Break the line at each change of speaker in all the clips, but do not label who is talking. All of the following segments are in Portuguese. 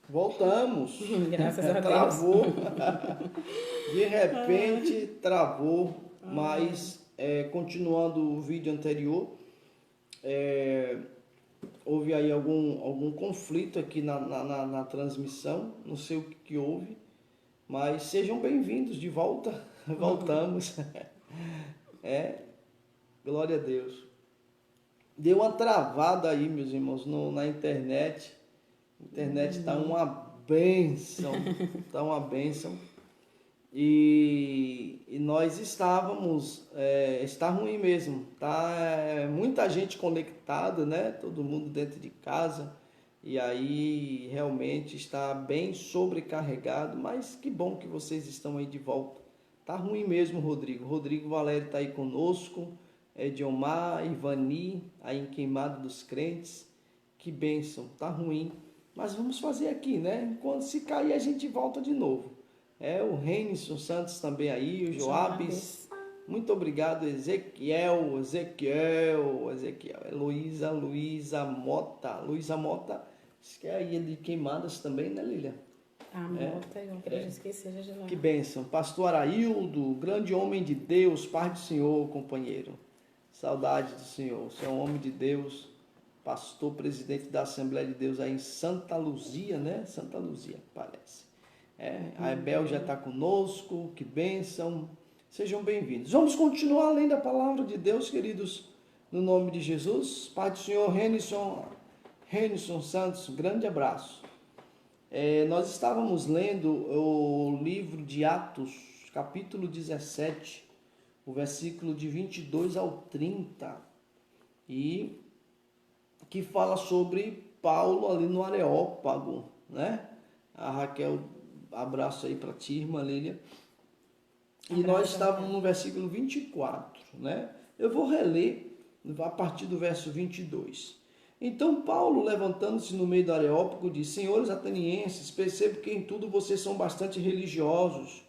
Voltamos.
Graças a Deus.
Travou. De repente, travou. Mas, continuando o vídeo anterior, houve aí algum conflito aqui na transmissão. Não sei o que houve. Mas sejam bem-vindos de volta. Voltamos. Glória a Deus. Deu uma travada aí, meus irmãos, na internet. A internet está uma bênção. Está uma bênção. E nós estávamos, está ruim mesmo, tá muita gente conectada, né? Todo mundo dentro de casa, e aí realmente está bem sobrecarregado, mas que bom que vocês estão aí de volta. Tá ruim mesmo, Rodrigo Valério está aí conosco, Ediomar, Ivani, aí em Queimado dos Crentes, que bênção, tá ruim, mas vamos fazer aqui, né? Quando se cair a gente volta de novo. O Renison Santos também aí, o Joabes. Muito obrigado, Ezequiel, Luísa Mota. Luísa Mota, isso que é aí de Queimadas também, né, Lília?
Mota, eu não queria esquecer de lá.
Que bênção. Pastor Araildo, grande homem de Deus, paz do Senhor, companheiro. Saudade do Senhor. Você é um homem de Deus, pastor, presidente da Assembleia de Deus aí em Santa Luzia, né? Santa Luzia, parece. A Ebel já está conosco, que bênção. Sejam bem-vindos. Vamos continuar além da palavra de Deus, queridos, no nome de Jesus. Pai do Senhor, Renison Santos, grande abraço. Nós estávamos lendo o livro de Atos, capítulo 17, o versículo de 22 ao 30, e que fala sobre Paulo ali no Areópago, né? A Raquel, abraço aí para ti, irmã Lília. E nós estávamos no versículo 24, né? Eu vou reler a partir do verso 22. Então Paulo, levantando-se no meio do Areópago, disse: Senhores atenienses, percebo que em tudo vocês são bastante religiosos,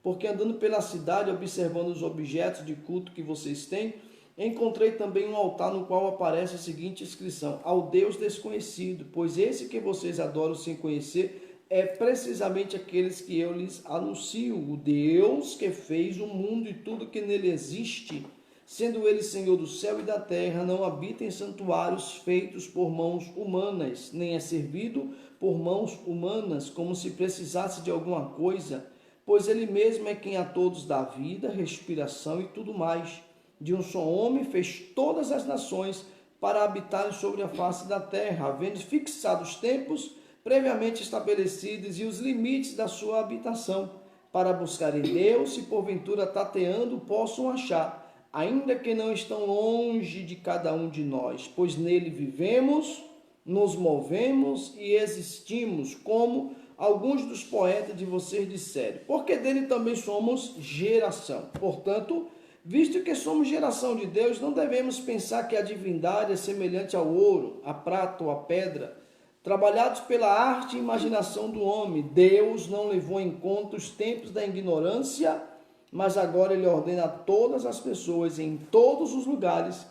porque andando pela cidade, observando os objetos de culto que vocês têm, encontrei também um altar no qual aparece a seguinte inscrição: ao Deus desconhecido, pois esse que vocês adoram sem conhecer é precisamente aqueles que eu lhes anuncio, o Deus que fez o mundo e tudo que nele existe, sendo ele Senhor do céu e da terra, não habita em santuários feitos por mãos humanas, nem é servido por mãos humanas, como se precisasse de alguma coisa, pois ele mesmo é quem a todos dá vida, respiração e tudo mais. De um só homem fez todas as nações para habitarem sobre a face da terra, havendo fixado os tempos previamente estabelecidos e os limites da sua habitação, para buscarem Deus e porventura tateando possam achar, ainda que não estão longe de cada um de nós, pois nele vivemos, nos movemos e existimos, como alguns dos poetas de vocês disseram, porque dele também somos geração. Portanto, visto que somos geração de Deus, não devemos pensar que a divindade é semelhante ao ouro, à prata ou à pedra, trabalhados pela arte e imaginação do homem. Deus não levou em conta os tempos da ignorância, mas agora ele ordena a todas as pessoas em todos os lugares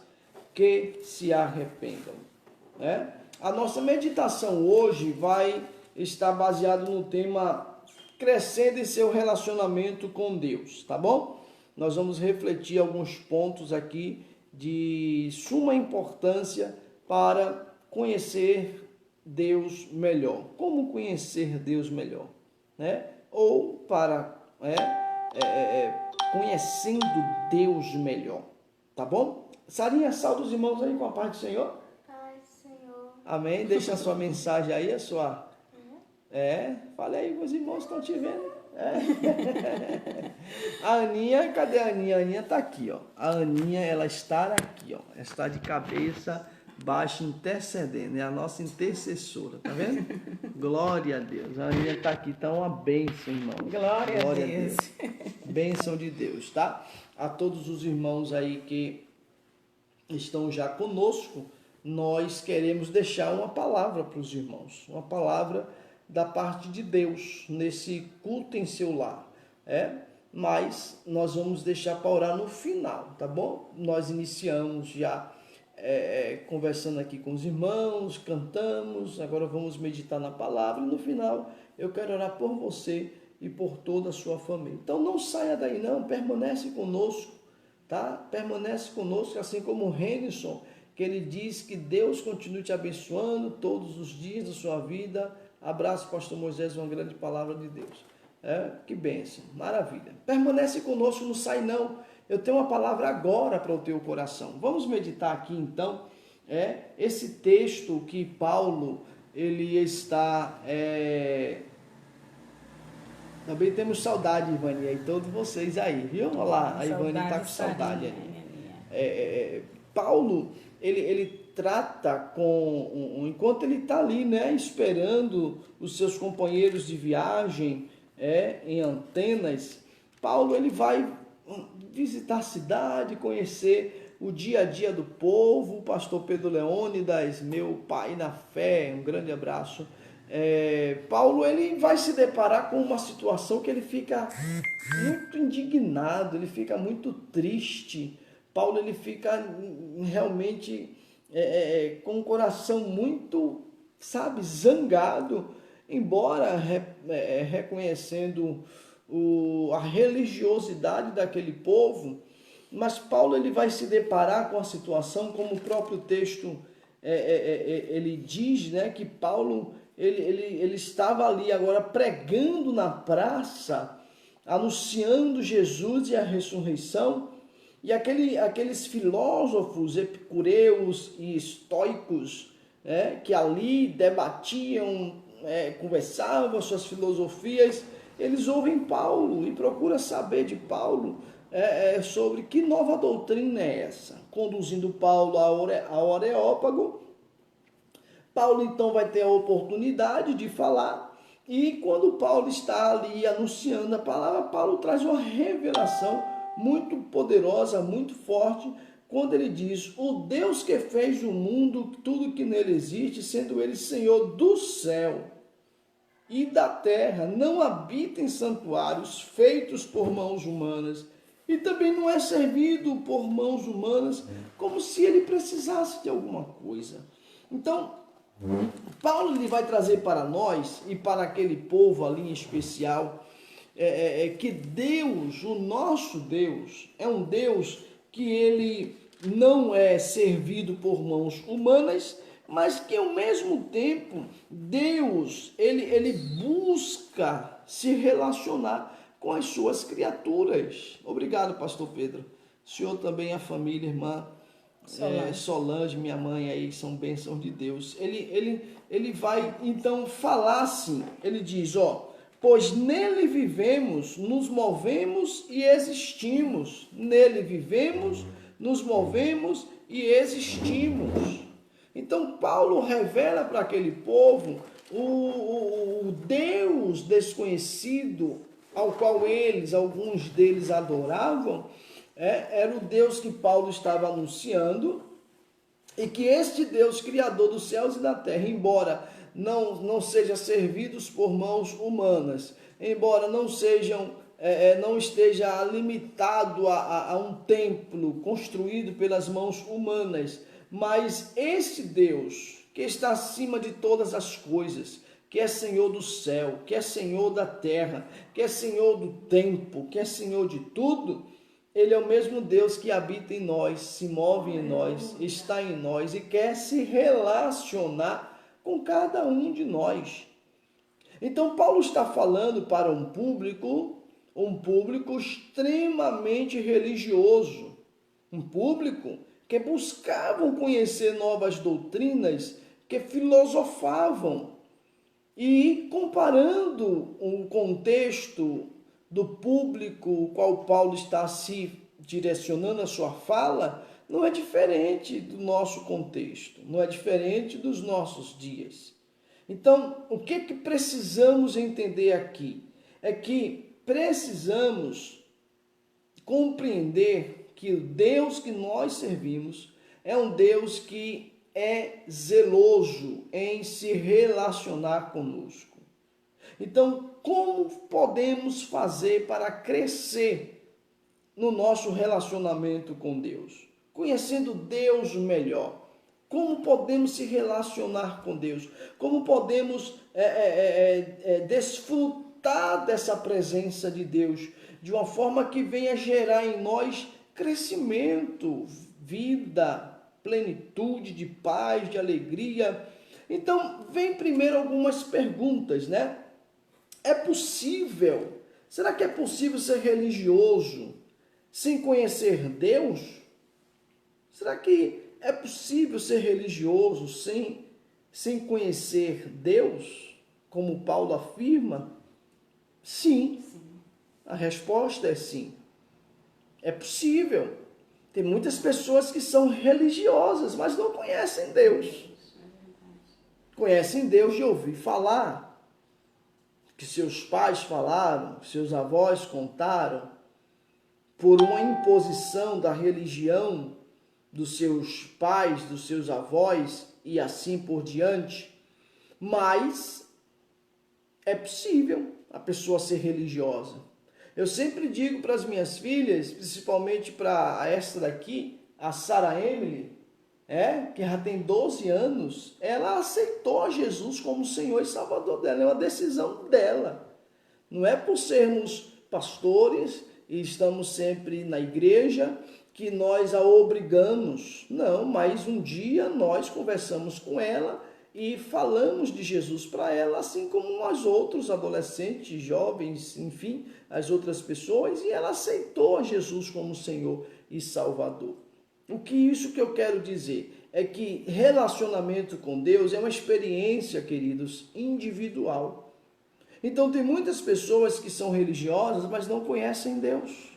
que se arrependam. A nossa meditação hoje vai estar baseada no tema crescendo em seu relacionamento com Deus, tá bom? Nós vamos refletir alguns pontos aqui de suma importância para conhecer Deus melhor. Como conhecer Deus melhor, né? Ou para conhecendo Deus melhor, tá bom? Sarinha, salve os irmãos aí com a paz do Senhor.
Paz, Senhor.
Amém. Deixa a sua mensagem aí, a sua. Fala aí, meus irmãos estão te vendo. A Aninha, cadê a Aninha? A Aninha está aqui, ó. A Aninha, ela está aqui, ó. Ela está de cabeça baixa, intercedendo. É a nossa intercessora, tá vendo? Glória a Deus. A Aninha está aqui, tá uma bênção, irmão.
Glória a Deus.
Bênção de Deus, tá? A todos os irmãos aí que estão já conosco, nós queremos deixar uma palavra para os irmãos. Uma palavra da parte de Deus, nesse culto em seu lar, mas nós vamos deixar para orar no final, tá bom? Nós iniciamos já conversando aqui com os irmãos, cantamos, agora vamos meditar na palavra e no final eu quero orar por você e por toda a sua família. Então não saia daí não, permanece conosco, tá? Permanece conosco, assim como o Henderson, que ele diz que Deus continue te abençoando todos os dias da sua vida. Abraço, pastor Moisés, uma grande palavra de Deus. Que bênção, maravilha. Permanece conosco, não sai não. Eu tenho uma palavra agora para o teu coração. Vamos meditar aqui então, esse texto que Paulo, ele está... Também temos saudade, Ivani, aí todos vocês aí, viu? Olha lá, a Ivani está com saudade ali. Paulo, ele trata enquanto ele está ali, né, esperando os seus companheiros de viagem, em Atenas, Paulo, ele vai visitar a cidade, conhecer o dia a dia do povo. O pastor Pedro Leônidas, meu pai na fé, um grande abraço. Paulo, ele vai se deparar com uma situação que ele fica muito indignado, ele fica muito triste. Paulo, ele fica realmente com o coração muito, zangado, embora reconhecendo a religiosidade daquele povo, mas Paulo, ele vai se deparar com a situação, como o próprio texto ele diz, né, que Paulo ele estava ali agora pregando na praça, anunciando Jesus e a ressurreição, e aqueles filósofos epicureus e estoicos, que ali debatiam, conversavam suas filosofias, eles ouvem Paulo e procuram saber de Paulo sobre que nova doutrina é essa, conduzindo Paulo ao Areópago. Paulo então vai ter a oportunidade de falar, e quando Paulo está ali anunciando a palavra, Paulo traz uma revelação muito poderosa, muito forte, quando ele diz: o Deus que fez o mundo, tudo que nele existe, sendo ele Senhor do céu e da terra, não habita em santuários feitos por mãos humanas, e também não é servido por mãos humanas, como se ele precisasse de alguma coisa. Então, Paulo, ele vai trazer para nós e para aquele povo ali em especial, que Deus, o nosso Deus, é um Deus que ele não é servido por mãos humanas, mas que ao mesmo tempo Deus, ele busca se relacionar com as suas criaturas. Obrigado, pastor Pedro. O senhor também, a família, irmã Solange, minha mãe aí, são bênçãos de Deus. Ele vai então falar assim, ele diz, pois nele vivemos, nos movemos e existimos. Nele vivemos, nos movemos e existimos. Então Paulo revela para aquele povo o Deus desconhecido ao qual alguns deles adoravam, era o Deus que Paulo estava anunciando, e que este Deus, criador dos céus e da terra, embora não seja servidos por mãos humanas, embora não esteja limitado a um templo construído pelas mãos humanas, mas este Deus, que está acima de todas as coisas, que é Senhor do céu, que é Senhor da terra, que é Senhor do tempo, que é Senhor de tudo, ele é o mesmo Deus que habita em nós, se move em nós, está em nós e quer se relacionar com cada um de nós. Então Paulo está falando para um público extremamente religioso, um público que buscavam conhecer novas doutrinas, que filosofavam. E comparando o contexto do público qual Paulo está se direcionando a sua fala, não é diferente do nosso contexto, não é diferente dos nossos dias. Então, o que precisamos entender aqui? É que precisamos compreender que o Deus que nós servimos é um Deus que é zeloso em se relacionar conosco. Então, como podemos fazer para crescer no nosso relacionamento com Deus? conhecendo Deus melhor. Como podemos se relacionar com Deus? Como podemos desfrutar dessa presença de Deus de uma forma que venha gerar em nós crescimento, vida, plenitude de paz, de alegria. Então, vem primeiro algumas perguntas, né? É possível? Será que é possível ser religioso sem conhecer Deus? Será que é possível ser religioso sem conhecer Deus, como Paulo afirma? Sim. A resposta é sim. É possível. Tem muitas pessoas que são religiosas, mas não conhecem Deus. Conhecem Deus de ouvir falar, que seus pais falaram, que seus avós contaram, por uma imposição da religião dos seus pais, dos seus avós e assim por diante. Mas é possível a pessoa ser religiosa. Eu sempre digo para as minhas filhas, principalmente para esta daqui, a Sarah Emily, que já tem 12 anos, ela aceitou Jesus como Senhor e Salvador dela, é uma decisão dela. Não é por sermos pastores e estamos sempre na igreja que nós a obrigamos. Não, mas um dia nós conversamos com ela e falamos de Jesus para ela, assim como nós outros adolescentes, jovens, enfim, as outras pessoas, e ela aceitou Jesus como Senhor e Salvador. Isso que eu quero dizer é que relacionamento com Deus é uma experiência, queridos, individual. Então tem muitas pessoas que são religiosas, mas não conhecem Deus.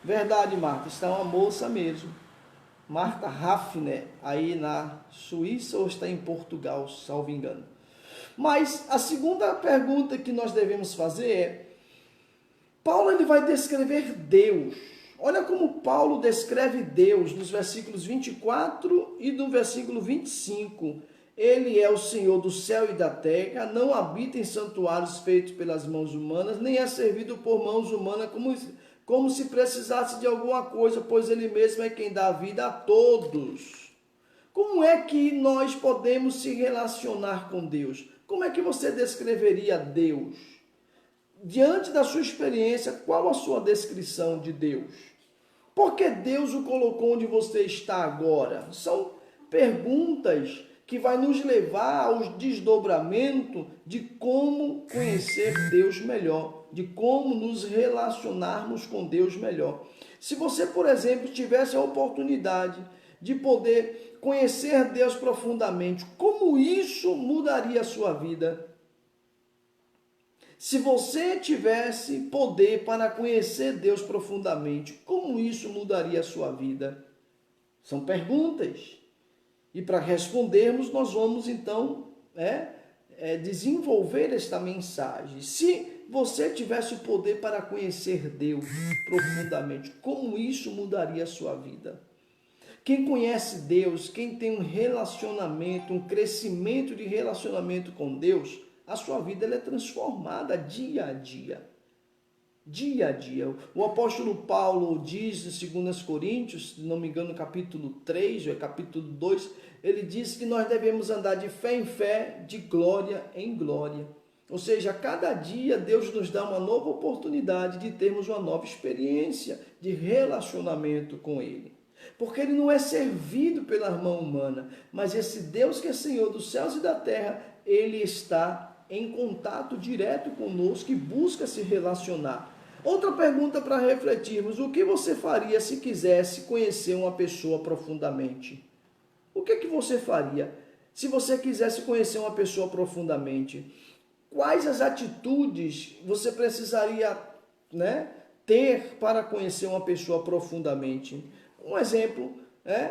Verdade, Marta, está uma moça mesmo. Marta Hafner, aí na Suíça ou está em Portugal, salvo engano. Mas a segunda pergunta que nós devemos fazer é, Paulo ele vai descrever Deus. Olha como Paulo descreve Deus nos versículos 24 e no versículo 25. Ele é o Senhor do céu e da terra, não habita em santuários feitos pelas mãos humanas, nem é servido por mãos humanas como se precisasse de alguma coisa, pois ele mesmo é quem dá vida a todos. Como é que nós podemos se relacionar com Deus? Como é que você descreveria Deus? Diante da sua experiência, qual a sua descrição de Deus? Por que Deus o colocou onde você está agora? São perguntas que vai nos levar ao desdobramento de como conhecer Deus melhor, de como nos relacionarmos com Deus melhor. Se você, por exemplo, tivesse a oportunidade de poder conhecer Deus profundamente, como isso mudaria a sua vida? Se você tivesse poder para conhecer Deus profundamente, como isso mudaria a sua vida? São perguntas. E para respondermos, nós vamos então desenvolver esta mensagem. Se você tivesse o poder para conhecer Deus profundamente, como isso mudaria a sua vida? Quem conhece Deus, quem tem um relacionamento, um crescimento de relacionamento com Deus, a sua vida ela é transformada dia a dia. Dia a dia. O apóstolo Paulo diz em 2 Coríntios, se não me engano, no capítulo 3, ou capítulo 2, ele diz que nós devemos andar de fé em fé, de glória em glória. Ou seja, a cada dia Deus nos dá uma nova oportunidade de termos uma nova experiência de relacionamento com Ele. Porque Ele não é servido pela mão humana, mas esse Deus que é Senhor dos céus e da terra, Ele está em contato direto conosco e busca se relacionar. Outra pergunta para refletirmos: o que você faria se quisesse conhecer uma pessoa profundamente? O que você faria se você quisesse conhecer uma pessoa profundamente? Quais as atitudes você precisaria ter para conhecer uma pessoa profundamente? Um exemplo,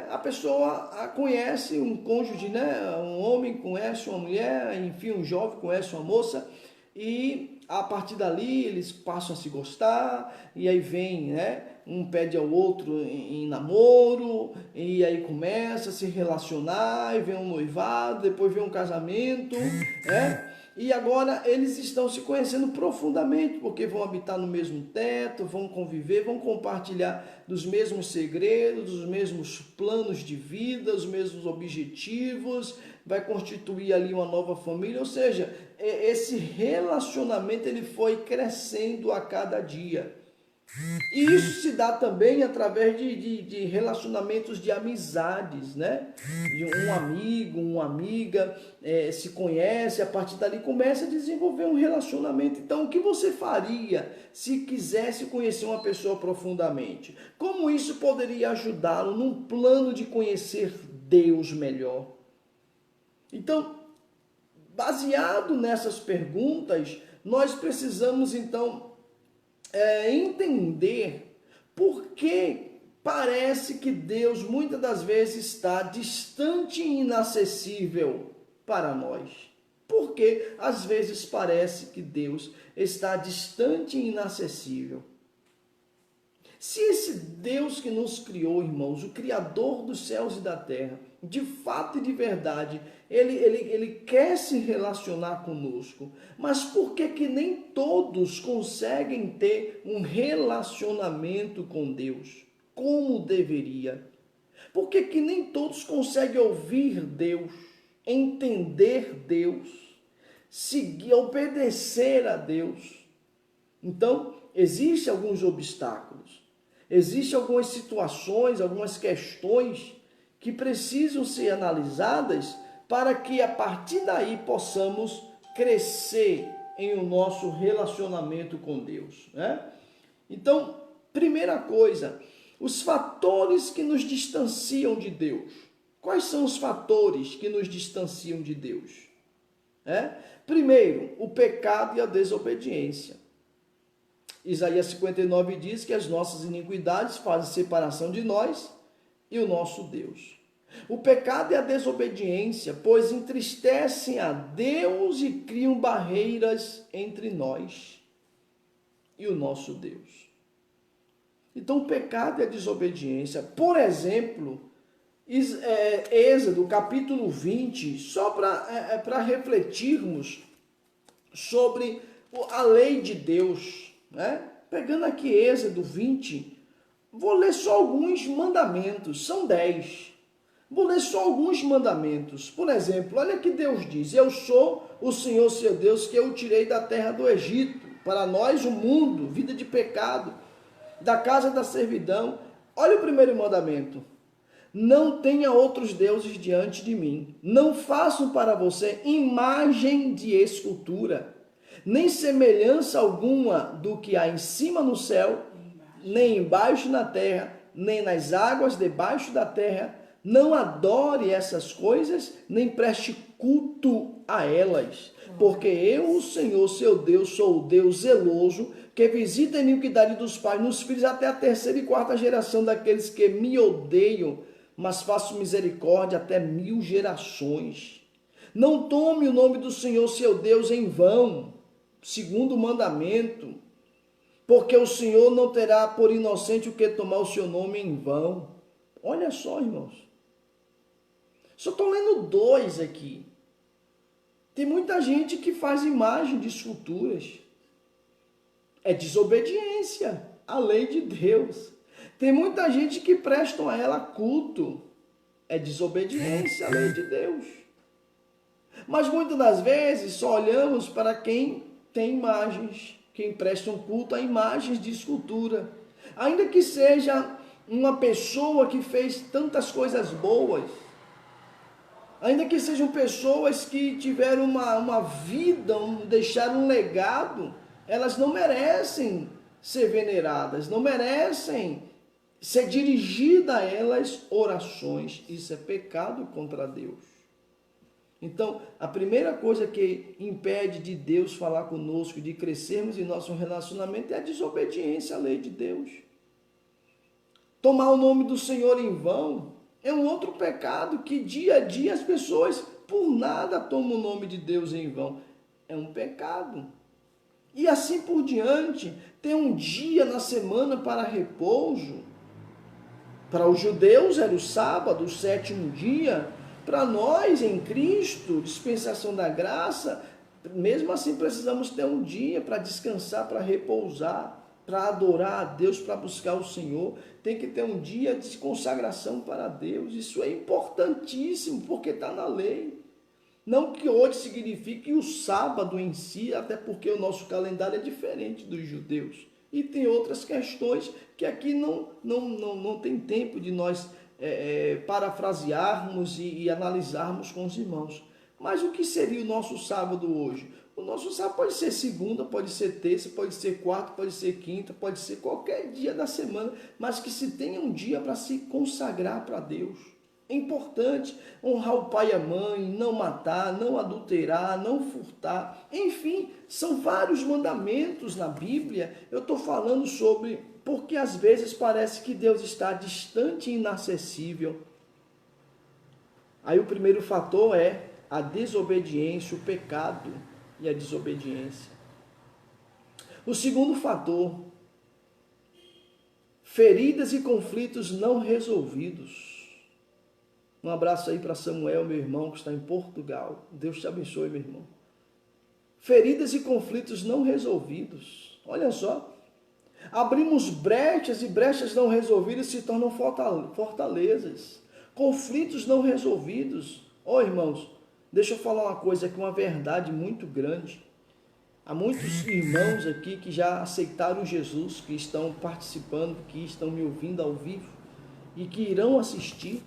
a pessoa conhece um cônjuge, um homem conhece uma mulher, enfim, um jovem conhece uma moça, e a partir dali eles passam a se gostar, e aí vem, um pede ao outro em namoro, e aí começa a se relacionar, e vem um noivado, depois vem um casamento, E agora eles estão se conhecendo profundamente, porque vão habitar no mesmo teto, vão conviver, vão compartilhar dos mesmos segredos, dos mesmos planos de vida, os mesmos objetivos, vai constituir ali uma nova família, ou seja, esse relacionamento ele foi crescendo a cada dia. E isso se dá também através de relacionamentos de amizades, né? De um amigo, uma amiga se conhece, a partir dali começa a desenvolver um relacionamento. Então, o que você faria se quisesse conhecer uma pessoa profundamente? Como isso poderia ajudá-lo num plano de conhecer Deus melhor? Então, baseado nessas perguntas, nós precisamos então entender por que parece que Deus muitas das vezes está distante e inacessível para nós. Por que às vezes parece que Deus está distante e inacessível? Se esse Deus que nos criou, irmãos, o Criador dos céus e da terra, de fato e de verdade, ele quer se relacionar conosco, mas por que nem todos conseguem ter um relacionamento com Deus, como deveria? Por que nem todos conseguem ouvir Deus, entender Deus, seguir, obedecer a Deus? Então, existem alguns obstáculos. Existem algumas situações, algumas questões que precisam ser analisadas para que a partir daí possamos crescer em o nosso relacionamento com Deus, né? Então, primeira coisa, os fatores que nos distanciam de Deus. Quais são os fatores que nos distanciam de Deus? Primeiro, o pecado e a desobediência. Isaías 59 diz que as nossas iniquidades fazem separação de nós e o nosso Deus. O pecado e a desobediência, pois entristecem a Deus e criam barreiras entre nós e o nosso Deus. Então, o pecado e a desobediência, por exemplo, Êxodo capítulo 20, só para refletirmos sobre a lei de Deus, né? Pegando aqui Êxodo 20, vou ler só alguns mandamentos, são 10. Vou ler só alguns mandamentos. Por exemplo, olha que Deus diz: eu sou o Senhor seu Deus, que eu o tirei da terra do Egito, para nós o mundo, vida de pecado, da casa da servidão. Olha o primeiro mandamento: não tenha outros deuses diante de mim, não façam para você imagem de escultura, nem semelhança alguma do que há em cima no céu, nem embaixo na terra, nem nas águas debaixo da terra. Não adore essas coisas, nem preste culto a elas, porque eu, o Senhor, seu Deus, sou o Deus zeloso, que visita a iniquidade dos pais nos filhos até a terceira e quarta geração daqueles que me odeiam, mas faço misericórdia até 1000 gerações. Não tome o nome do Senhor, seu Deus, em vão, segundo o mandamento, porque o Senhor não terá por inocente o que tomar o seu nome em vão. Olha só, irmãos. Só estou lendo 2 aqui. Tem muita gente que faz imagem de esculturas. É desobediência à lei de Deus. Tem muita gente que prestam a ela culto. É desobediência à lei de Deus. Mas muitas das vezes só olhamos para quem tem imagens, quem presta um culto a imagens de escultura. Ainda que seja uma pessoa que fez tantas coisas boas, ainda que sejam pessoas que tiveram uma vida, deixaram um legado, elas não merecem ser veneradas, não merecem ser dirigida a elas orações. Isso é pecado contra Deus. Então, a primeira coisa que impede de Deus falar conosco, de crescermos em nosso relacionamento, é a desobediência à lei de Deus. Tomar o nome do Senhor em vão é um outro pecado que dia a dia as pessoas por nada tomam o nome de Deus em vão. É um pecado. E assim por diante, tem um dia na semana para repouso. Para os judeus era o sábado, o 7º dia. Para nós, em Cristo, dispensação da graça, Mesmo assim, precisamos ter um dia para descansar, para repousar, para adorar a Deus, para buscar o Senhor. Tem que ter um dia de consagração para Deus. Isso é importantíssimo, porque está na lei. Não que hoje signifique o sábado em si, até porque o nosso calendário é diferente dos judeus. E tem outras questões que aqui não tem tempo de nós parafrasearmos e analisarmos com os irmãos. Mas o que seria o nosso sábado hoje? O nosso sábado pode ser segunda, pode ser terça, pode ser quarta, pode ser quinta, pode ser qualquer dia da semana, mas que se tenha um dia para se consagrar para Deus. É importante honrar o pai e a mãe, não matar, não adulterar, não furtar. Enfim, são vários mandamentos na Bíblia. Eu estou falando sobre porque às vezes parece que Deus está distante e inacessível. Aí o primeiro fator é a desobediência, o pecado e a desobediência. O segundo fator, feridas e conflitos não resolvidos. Um abraço aí para Samuel, meu irmão, que está em Portugal. Deus te abençoe, meu irmão. Feridas e conflitos não resolvidos. Olha só. Abrimos brechas e brechas não resolvidas se tornam fortalezas. Conflitos não resolvidos. Irmãos, deixa eu falar uma coisa aqui, uma verdade muito grande. Há muitos irmãos aqui que já aceitaram Jesus, que estão participando, que estão me ouvindo ao vivo e que irão assistir.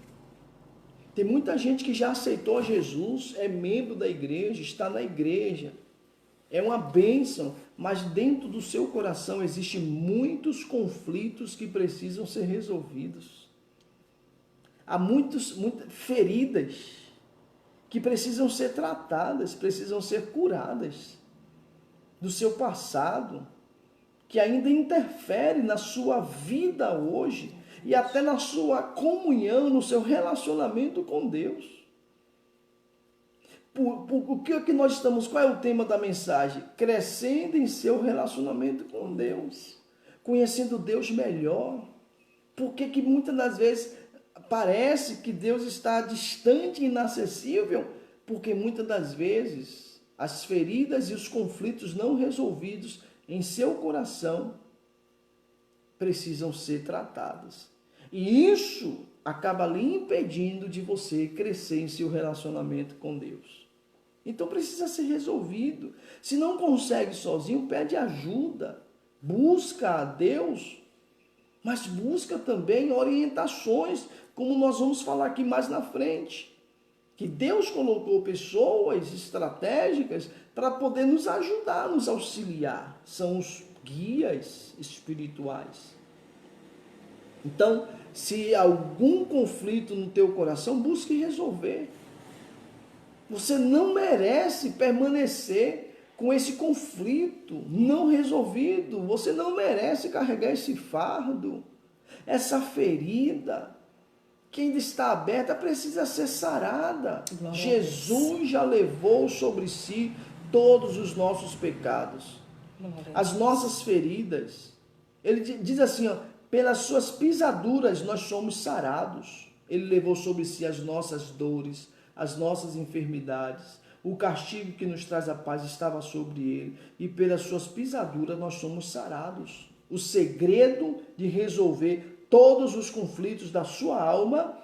Tem muita gente que já aceitou Jesus, é membro da igreja, está na igreja. É uma bênção, mas dentro do seu coração existem muitos conflitos que precisam ser resolvidos. Há muitas feridas que precisam ser tratadas, precisam ser curadas do seu passado, que ainda interfere na sua vida hoje e até na sua comunhão, no seu relacionamento com Deus. O que nós estamos, qual é o tema da mensagem? Crescendo em seu relacionamento com Deus, conhecendo Deus melhor. Porque que muitas das vezes parece que Deus está distante e inacessível, porque muitas das vezes as feridas e os conflitos não resolvidos em seu coração precisam ser tratados. E isso acaba lhe impedindo de você crescer em seu relacionamento com Deus. Então precisa ser resolvido. Se não consegue sozinho, pede ajuda. Busca a Deus, mas busca também orientações, como nós vamos falar aqui mais na frente. Que Deus colocou pessoas estratégicas para poder nos ajudar, nos auxiliar. São os guias espirituais. Então, se algum conflito no teu coração, busque resolver. Você não merece permanecer com esse conflito não resolvido. Você não merece carregar esse fardo, essa ferida que ainda está aberta, precisa ser sarada. Jesus já levou sobre si todos os nossos pecados, as nossas feridas. Ele diz assim, pelas suas pisaduras nós somos sarados. Ele levou sobre si as nossas dores, as nossas enfermidades. O castigo que nos traz a paz estava sobre ele, e pelas suas pisaduras nós somos sarados. O segredo de resolver todos os conflitos da sua alma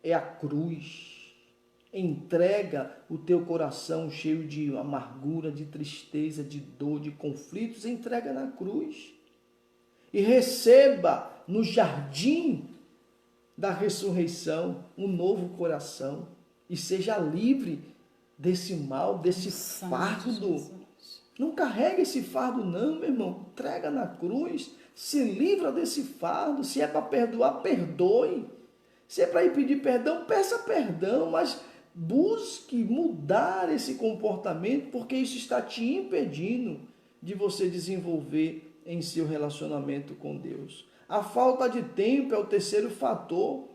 é a cruz. Entrega o teu coração cheio de amargura, de tristeza, de dor, de conflitos, entrega na cruz. E receba no jardim da ressurreição um novo coração. E seja livre desse mal, desse fardo. Não carrega esse fardo não, meu irmão. Entrega na cruz. Se livra desse fardo. Se é para perdoar, perdoe. Se é para ir pedir perdão, peça perdão. Mas busque mudar esse comportamento, porque isso está te impedindo de você desenvolver em seu relacionamento com Deus. A falta de tempo é o terceiro fator.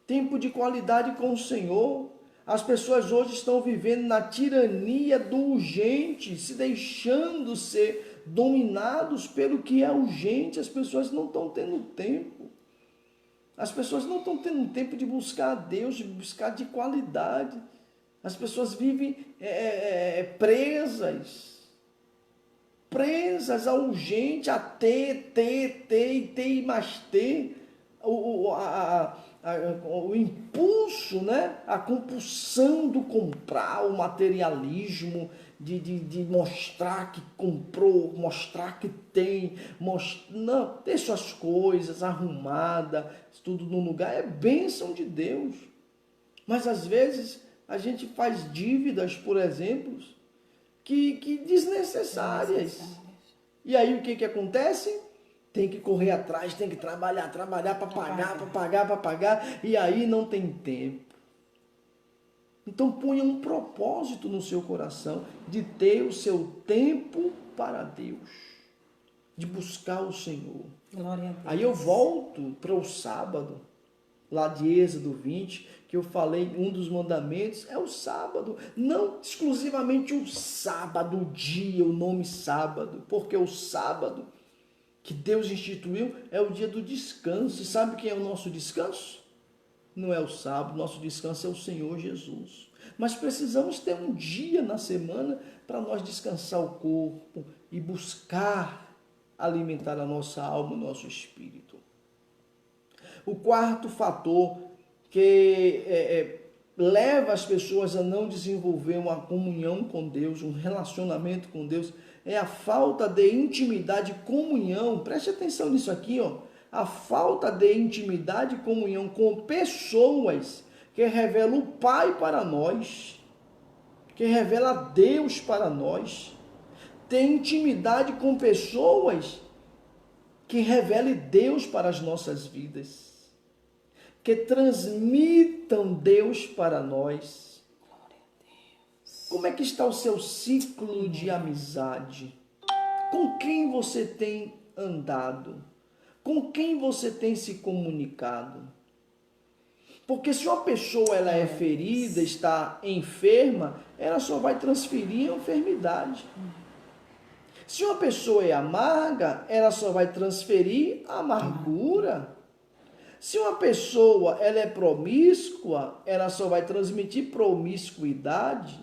Tempo de qualidade com o Senhor. As pessoas hoje estão vivendo na tirania do urgente, se deixando ser dominados pelo que é urgente. As pessoas não estão tendo tempo. As pessoas não estão tendo tempo de buscar a Deus, de buscar de qualidade. As pessoas vivem presas ao urgente, a ter e mais ter. O impulso, né? A compulsão do comprar, o materialismo, de mostrar que comprou, mostrar que tem, não, ter suas coisas arrumadas, tudo no lugar, é bênção de Deus. Mas às vezes a gente faz dívidas, por exemplo, que desnecessárias. E aí o que acontece? Tem que correr atrás, tem que trabalhar para pagar, e aí não tem tempo. Então ponha um propósito no seu coração de ter o seu tempo para Deus, de buscar o Senhor.
Glória a Deus.
Aí eu volto para o sábado, lá de Êxodo 20, que eu falei, um dos mandamentos é o sábado. Não exclusivamente o sábado, o dia, o nome sábado, porque o sábado que Deus instituiu é o dia do descanso. E sabe quem é o nosso descanso? Não é o sábado, nosso descanso é o Senhor Jesus. Mas precisamos ter um dia na semana para nós descansar o corpo e buscar alimentar a nossa alma, o nosso espírito. O quarto fator que leva as pessoas a não desenvolver uma comunhão com Deus, um relacionamento com Deus, é a falta de intimidade e comunhão. Preste atenção nisso aqui, ó. A falta de intimidade e comunhão com pessoas que revelam o Pai para nós, que revela Deus para nós. Ter intimidade com pessoas que revelem Deus para as nossas vidas, que transmitam Deus para nós. Como é que está o seu ciclo de amizade? Com quem você tem andado? Com quem você tem se comunicado? Porque se uma pessoa ela é ferida, está enferma, ela só vai transferir a enfermidade. Se uma pessoa é amarga, ela só vai transferir a amargura. Se uma pessoa ela é promíscua, ela só vai transmitir promiscuidade.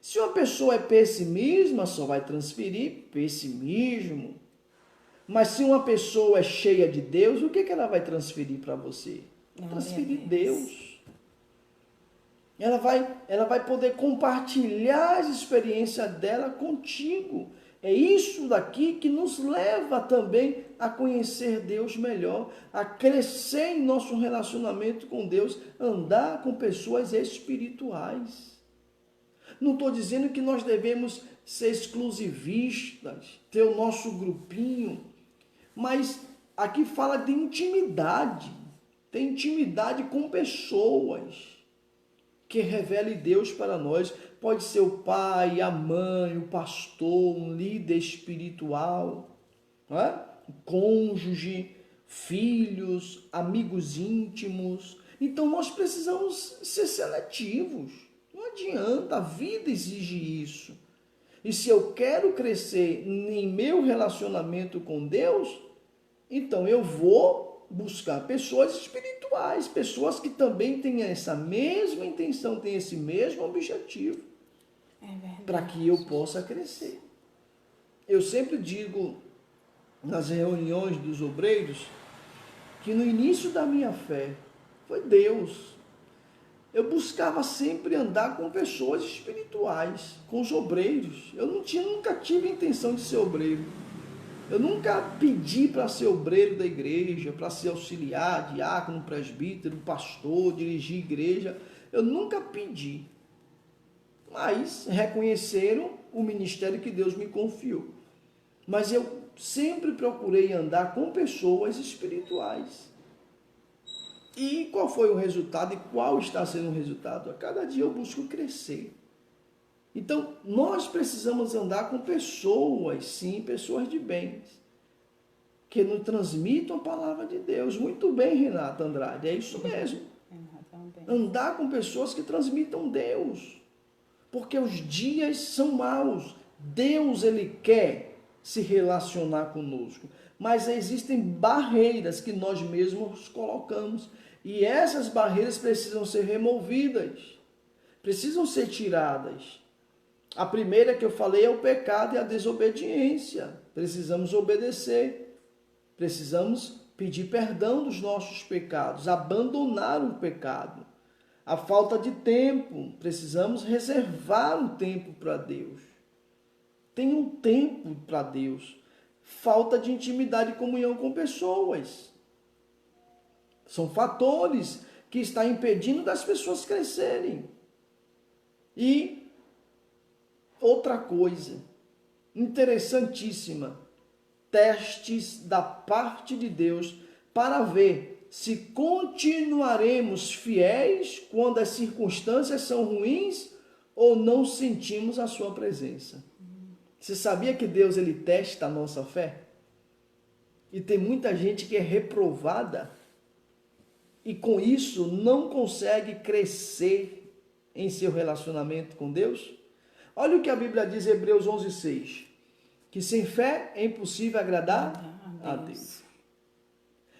Se uma pessoa é pessimista, só vai transferir pessimismo. Mas se uma pessoa é cheia de Deus, o que ela vai transferir para você? Transferir Deus. Ela vai poder compartilhar as experiências dela contigo. É isso daqui que nos leva também a conhecer Deus melhor, a crescer em nosso relacionamento com Deus, andar com pessoas espirituais. Não estou dizendo que nós devemos ser exclusivistas, ter o nosso grupinho, mas aqui fala de intimidade, ter intimidade com pessoas que revele Deus para nós. Pode ser o pai, a mãe, o pastor, um líder espiritual, não é? O cônjuge, filhos, amigos íntimos. Então nós precisamos ser seletivos. Não adianta, a vida exige isso. E se eu quero crescer em meu relacionamento com Deus, então eu vou buscar pessoas espirituais, pessoas que também têm essa mesma intenção, têm esse mesmo objetivo, para que eu possa crescer. Eu sempre digo nas reuniões dos obreiros que no início da minha fé foi Deus. Eu buscava sempre andar com pessoas espirituais, com os obreiros. Eu nunca tive a intenção de ser obreiro. Eu nunca pedi para ser obreiro da igreja, para ser auxiliar, diácono, presbítero, pastor, dirigir igreja. Eu nunca pedi. Mas reconheceram o ministério que Deus me confiou. Mas eu sempre procurei andar com pessoas espirituais. E qual foi o resultado e qual está sendo o resultado? A cada dia eu busco crescer. Então, nós precisamos andar com pessoas, sim, pessoas de bem, que nos transmitam a palavra de Deus. Muito bem, Renata Andrade, é isso mesmo. Andar com pessoas que transmitam Deus. Porque os dias são maus. Deus, Ele quer se relacionar conosco. Mas existem barreiras que nós mesmos colocamos. E essas barreiras precisam ser removidas. precisam ser tiradas. A primeira que eu falei é o pecado e a desobediência. Precisamos obedecer. Precisamos pedir perdão dos nossos pecados, abandonar o pecado. A falta de tempo, precisamos reservar um tempo para Deus. Tem um tempo para Deus. Falta de intimidade e comunhão com pessoas. São fatores que estão impedindo das pessoas crescerem. E outra coisa interessantíssima, testes da parte de Deus para ver se continuaremos fiéis quando as circunstâncias são ruins ou não sentimos a sua presença. Você sabia que Deus ele testa a nossa fé? E tem muita gente que é reprovada e com isso não consegue crescer em seu relacionamento com Deus? Olha o que a Bíblia diz em Hebreus 11:6, que sem fé é impossível agradar a Deus.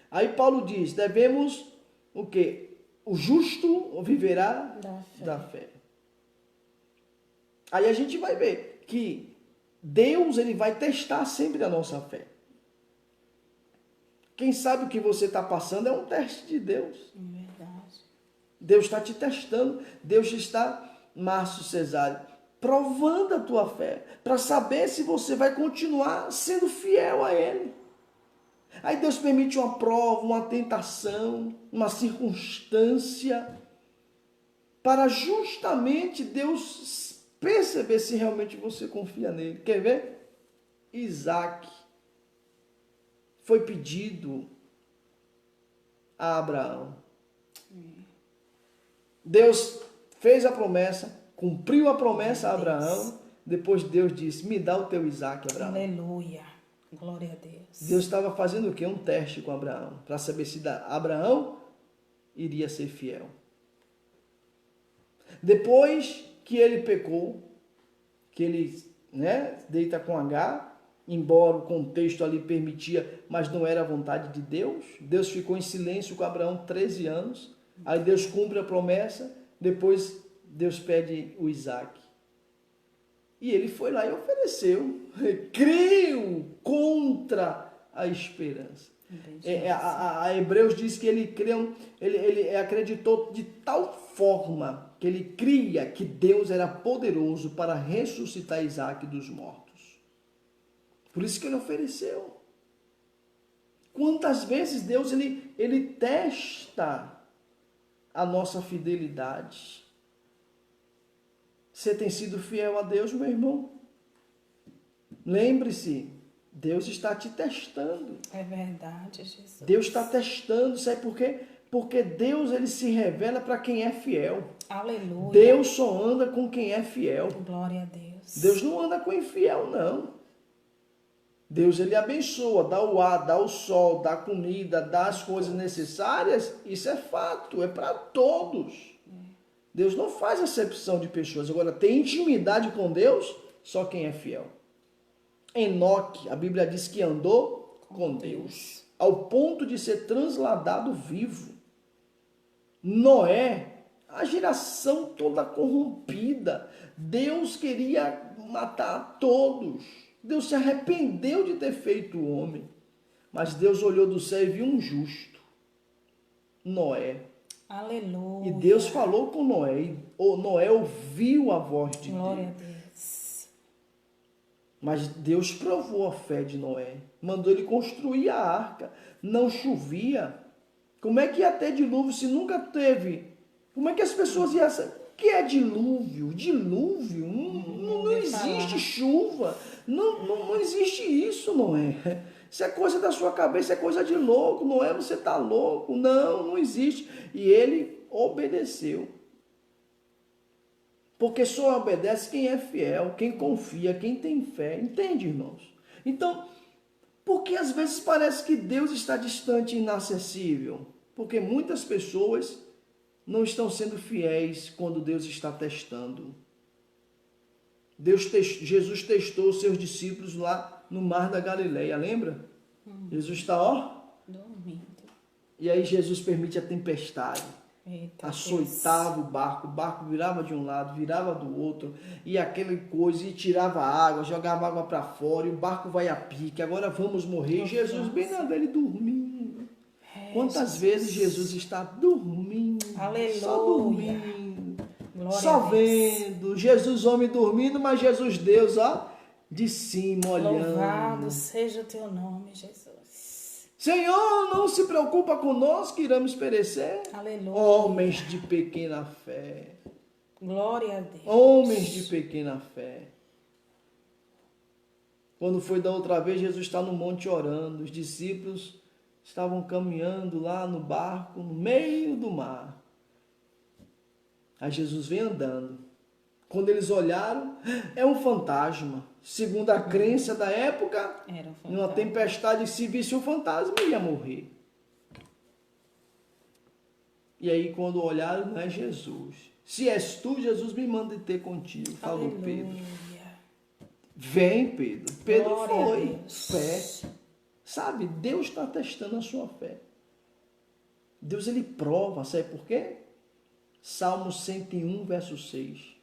Aí Paulo diz, devemos o quê? O justo viverá da fé. Aí a gente vai ver que Deus ele vai testar sempre a nossa fé. Quem sabe o que você está passando é um teste de Deus.
Verdade.
Deus está te testando. Deus está, Márcio Cesário, provando a tua fé, para saber se você vai continuar sendo fiel a Ele. Aí Deus permite uma prova, uma tentação, uma circunstância, para justamente Deus perceber se realmente você confia nele. Quer ver? Isaac foi pedido a Abraão. Deus fez a promessa, cumpriu a promessa a Abraão. Depois Deus disse, me dá o teu Isaac, Abraão.
Aleluia. Glória a Deus.
Deus estava fazendo o quê? Um teste com Abraão, para saber se Abraão iria ser fiel. Depois que ele pecou, que ele deita com Agar, embora o contexto ali permitia, mas não era a vontade de Deus. Deus ficou em silêncio com Abraão 13 anos. Aí Deus cumpre a promessa, depois Deus pede o Isaac. E ele foi lá e ofereceu. Creu contra a esperança. A Hebreus diz que ele creu, ele acreditou de tal forma que ele cria que Deus era poderoso para ressuscitar Isaac dos mortos. Por isso que ele ofereceu. Quantas vezes Deus ele testa a nossa fidelidade. Você tem sido fiel a Deus, meu irmão? Lembre-se, Deus está te testando.
É verdade, Jesus.
Deus está testando, sabe por quê? Porque Deus ele se revela para quem é fiel.
Aleluia.
Deus só anda com quem é fiel.
Glória a Deus.
Deus não anda com infiel, não. Deus ele abençoa, dá o ar, dá o sol, dá a comida, dá as coisas necessárias. Isso é fato, é para todos. Deus não faz acepção de pessoas. Agora, tem intimidade com Deus só quem é fiel. Enoque, a Bíblia diz que andou com Deus, ao ponto de ser transladado vivo. Noé, a geração toda corrompida. Deus queria matar todos. Deus se arrependeu de ter feito o homem. Mas Deus olhou do céu e viu um justo, Noé.
Aleluia.
E Deus falou com Noé, e Noé ouviu a voz de
Glória
Deus.
a Deus.
Mas Deus provou a fé de Noé, mandou ele construir a arca, não chovia. Como é que ia ter dilúvio se nunca teve? Como é que as pessoas iam saber? O que é dilúvio? Dilúvio? Não existe chuva, não existe isso, Noé. Isso é coisa da sua cabeça, é coisa de louco, Noé, você está louco. Não existe. E ele obedeceu. Porque só obedece quem é fiel, quem confia, quem tem fé. Entende, irmãos? Então, por que às vezes parece que Deus está distante e inacessível? Porque muitas pessoas não estão sendo fiéis quando Deus está testando. Jesus testou os seus discípulos lá no Mar da Galileia, lembra? Jesus está,
dormindo.
E aí Jesus permite a tempestade.
Eita,
açoitava o barco virava de um lado, virava do outro, e aquele coisa, e tirava água, jogava água para fora, e o barco vai a pique, agora vamos morrer. E Jesus bem na dele dormindo. Quantas vezes Jesus está dormindo, só
Aleluia.
dormindo,
Glória
só
a Deus.
vendo, Jesus homem dormindo, mas Jesus Deus, ó, de cima olhando.
Louvado seja o teu nome, Jesus.
Senhor, não se preocupa conosco que iremos perecer.
Aleluia.
Homens de pequena fé.
Glória a Deus.
Homens de pequena fé. Quando foi da outra vez, Jesus está no monte orando. Os discípulos estavam caminhando lá no barco, no meio do mar. Aí Jesus vem andando. Quando eles olharam, é um fantasma. Segundo a crença da época,
Era um fantasma.
numa tempestade, se visse um fantasma, ia morrer. E aí, quando olharam, não é Jesus. Se és tu, Jesus me manda ter contigo, falou
Aleluia.
Pedro. Vem, Pedro. Pedro
Glória a
foi.
Deus.
Fé. Sabe, Deus está testando a sua fé. Deus, ele prova, sabe por quê? Salmo 101, verso 6.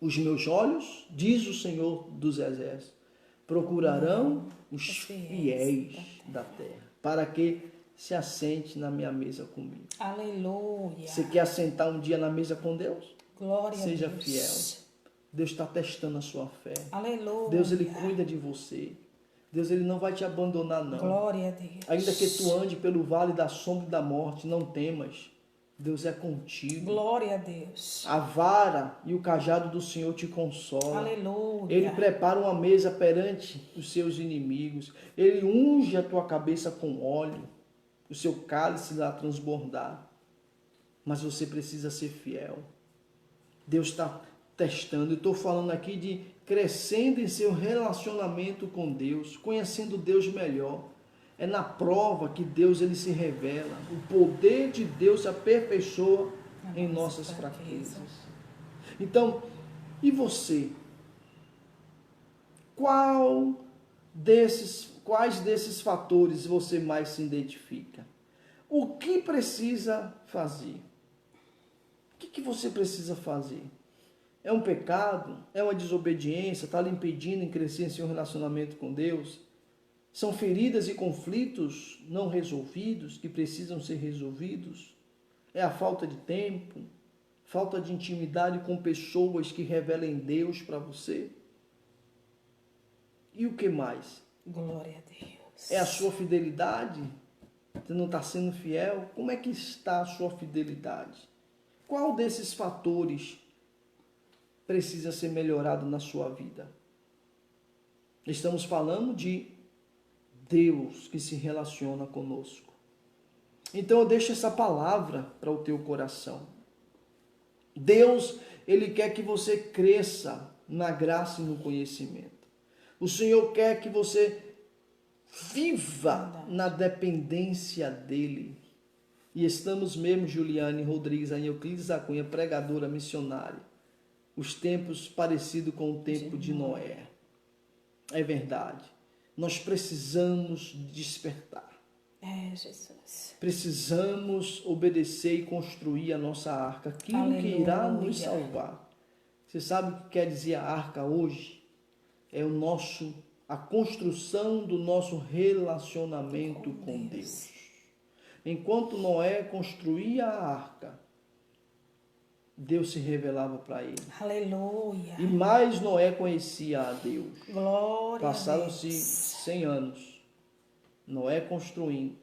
Os meus olhos, diz o Senhor dos Exércitos, procurarão os fiéis da terra, para que se assente na minha mesa comigo.
Aleluia.
Você quer assentar um dia na mesa com Deus?
Glória
Seja
a Deus.
fiel. Deus está testando a sua fé.
Aleluia.
Deus, ele cuida de você. Deus, ele não vai te abandonar, não.
Glória a Deus.
Ainda que tu ande pelo vale da sombra e da morte, não temas. Deus é contigo.
Glória a Deus.
A vara e o cajado do Senhor te consolam.
Aleluia.
Ele prepara uma mesa perante os seus inimigos. Ele unge a tua cabeça com óleo. O seu cálice irá transbordar. Mas você precisa ser fiel. Deus está testando. Eu estou falando aqui de crescendo em seu relacionamento com Deus, conhecendo Deus melhor. É na prova que Deus, ele se revela. O poder de Deus se aperfeiçoa em nossas fraquezas. Então, e você? Quais desses fatores você mais se identifica? O que precisa fazer? O que você precisa fazer? É um pecado? É uma desobediência? Está lhe impedindo em crescer em seu relacionamento com Deus? São feridas e conflitos não resolvidos que precisam ser resolvidos? É a falta de tempo? Falta de intimidade com pessoas que revelem Deus para você? E o que mais?
Glória a Deus.
É a sua fidelidade? Você não está sendo fiel? Como é que está a sua fidelidade? Qual desses fatores precisa ser melhorado na sua vida? Estamos falando de Deus que se relaciona conosco. Então eu deixo essa palavra para o teu coração. Deus, ele quer que você cresça na graça e no conhecimento. O Senhor quer que você viva na dependência dele. E estamos mesmo, Juliane Rodrigues, a Euclides da Cunha, pregadora missionária. Os tempos parecidos com o tempo de Noé. É verdade. Nós precisamos despertar.
É, Jesus.
Precisamos obedecer e construir a nossa arca. Aquilo que irá nos salvar. Você sabe o que quer dizer a arca hoje? É a construção do nosso relacionamento com Deus. Enquanto Noé construía a arca, Deus se revelava para ele.
Aleluia.
E mais Noé conhecia a Deus.
Glória a Deus.
Passaram-se 100 anos. Noé construindo.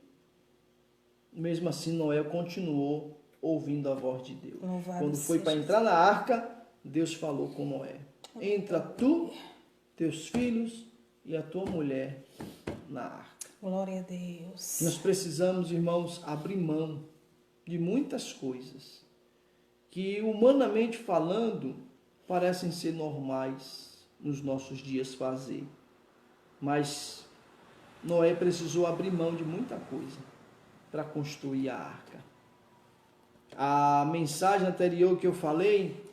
Mesmo assim, Noé continuou ouvindo a voz de Deus.
Louvado
Quando foi para
seja
entrar na arca, Deus falou com Noé: entra tu, teus filhos e a tua mulher na arca.
Glória a Deus.
Nós precisamos, irmãos, abrir mão de muitas coisas que, humanamente falando, parecem ser normais nos nossos dias fazer. Mas Noé precisou abrir mão de muita coisa para construir a arca. A mensagem anterior que eu falei,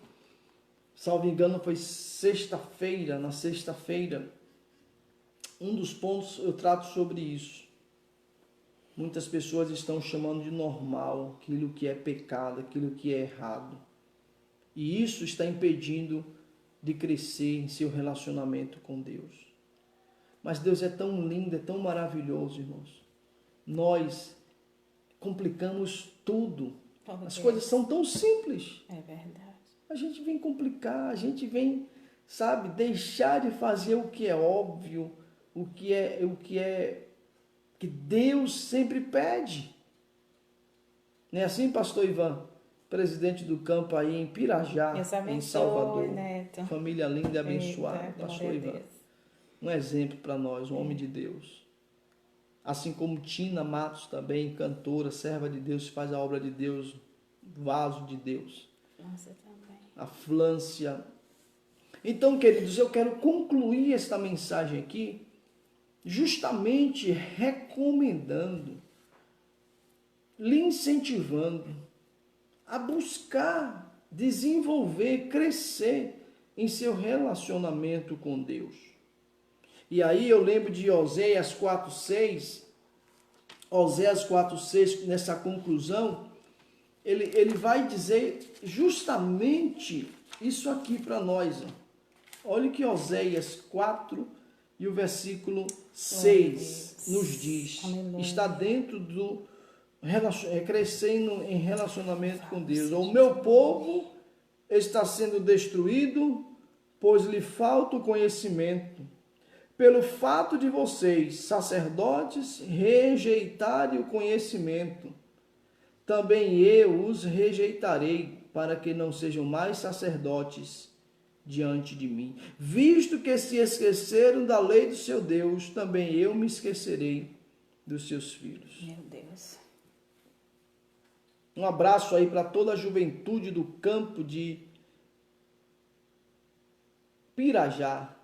salvo engano, foi sexta-feira. Na sexta-feira, um dos pontos eu trato sobre isso. Muitas pessoas estão chamando de normal aquilo que é pecado, aquilo que é errado. E isso está impedindo de crescer em seu relacionamento com Deus. Mas Deus é tão lindo, é tão maravilhoso, irmãos. Nós complicamos tudo. As coisas são tão simples.
É verdade.
A gente vem complicar, a gente vem, sabe, deixar de fazer o que é óbvio, o que Deus sempre pede. Não é assim, pastor Ivan? Presidente do campo aí em Pirajá, em Salvador.
Neto.
Família linda e abençoada,
Eita,
pastor Ivan.
Deus.
Um exemplo para nós, um homem de Deus. Assim como Tina Matos também, cantora, serva de Deus, faz a obra de Deus, vaso de Deus.
Nossa, também.
A Flância. Então, queridos, eu quero concluir esta mensagem aqui justamente recomendando, lhe incentivando a buscar, desenvolver, crescer em seu relacionamento com Deus. E aí eu lembro de Oséias 4:6, Oséias 4:6, nessa conclusão, ele vai dizer justamente isso aqui para nós. Olha o que Oséias 4 e o versículo 6 nos diz.
Aleluia.
Está dentro do crescendo em relacionamento com Deus. O meu povo está sendo destruído, pois lhe falta o conhecimento. Pelo fato de vocês, sacerdotes, rejeitarem o conhecimento, também eu os rejeitarei, para que não sejam mais sacerdotes diante de mim. Visto que se esqueceram da lei do seu Deus, também eu me esquecerei dos seus filhos.
Meu Deus.
Um abraço aí para toda a juventude do campo de Pirajá.